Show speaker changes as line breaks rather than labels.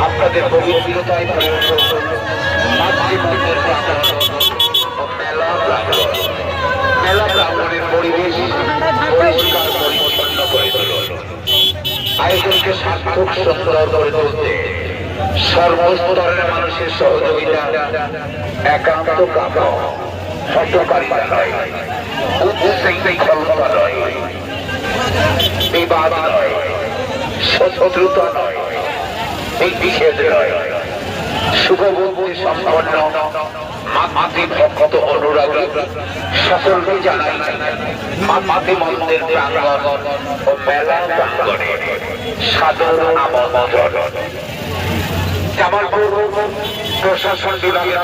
আপনাদের পবিত্রতায় মেলা প্রাঙ্গণের পরিবেশ পরিষ্কার পরিচ্ছন্ন করে তুলুন। আয়োজনকে সার্থক সুন্দর করে তুলতে সর্বস্তরের মানুষের সহযোগিতা একান্ত কাম্য, হটকারিতা নয়, উচ্ছৃঙ্খলতা নয়, বিবাদ নয়, শত্রুতা নয়, বিচ্ছেদ নয়, শুভবুদ্ধি সম্পন্ন মাতৃভক্ত অনুরাগী সকলকে জানাই মাতৃ মন্দির প্রাঙ্গণ ও মেলা প্রাঙ্গণে সাদর আমন্ত্রণ। জামালপুর প্রশাসন বিভাগের